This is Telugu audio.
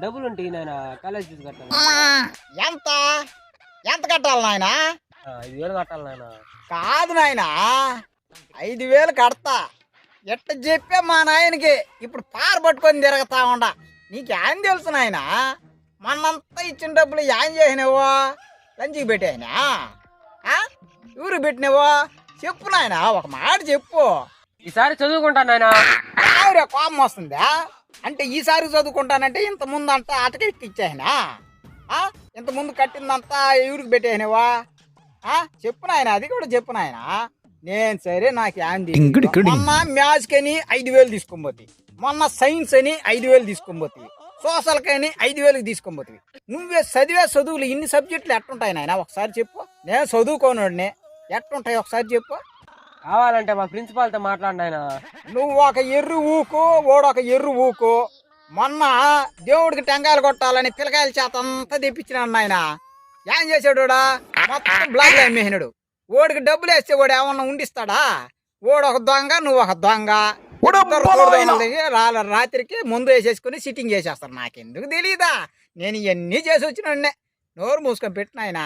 డబ్బులు ఉంటాయి నాయన కాలేజ్ ఫీజు కట్టాలి. ఎంత ఎంత కట్టాలి నాయన? 5,000 కట్టాలి నాయన. కాదు నాయన, 5,000 కడతా. ఎట్ట చెప్పే మా నాయనకి ఇప్పుడు పార పట్టుకొని తిరగతా ఉండ. నీకేం తెలుసు నాయన? మొన్నంతా ఇచ్చిన డబ్బులు ఏం చేసినావో? లంచ్కి పెట్టాయినా? ఊరికి పెట్టినావో? చెప్పు నాయన, ఒక మాట చెప్పు. ఈసారి చదువుకుంటాను నాయన. ఆవిడ కోపం వస్తుందా? అంటే ఈసారి చదువుకుంటానంటే ఇంత ముందు అంతా అటకెక్కి ఇచ్చేసినా? ఇంత ముందు కట్టిందంతా ఊరికి పెట్టేసినావా? చెప్పు నాయన, అది కూడా చెప్పు నాయన. నేను సరే నాకు మొన్న మ్యాథ్స్ అని 5,000 తీసుకోబోతుంది, మొన్న సైన్స్ అని 5,000 తీసుకోబోతుంది, సోషల్ కని 5,000 తీసుకోబోతుంది. నువ్వే చదివే చదువులు ఇన్ని సబ్జెక్టులు ఎట్టుంటాయి నాయన ఒకసారి చెప్పు. నేను చదువుకోనోడిని, ఎట్టుంటాయి ఒకసారి చెప్పు. కావాలంటే మా ప్రిన్సిపాల్తో మాట్లాడినాయన. నువ్వు ఒక ఎర్రు ఊకు, ఓడొక ఎర్రు ఊకు. మొన్న దేవుడికి టెంకాయలు కొట్టాలని పిల్లకాయల చేత అంతా తెప్పించినాడు నాయన. ఏం చేశాడు? మొత్తం బ్లాక్ లో అమ్మేసినాడు. ఓడికి డబ్బులు వేస్తే వాడు ఏమన్నా ఉండిస్తాడా? ఓడు ఒక దొంగ, నువ్వు ఒక దొంగ. రాత్రికి ముందు వేసేసుకుని సిట్టింగ్ చేసేస్తారు. నాకెందుకు తెలీదా? నేను ఇవన్నీ చేసి వచ్చిన నోరు మూసుకొని పెట్టినాయన.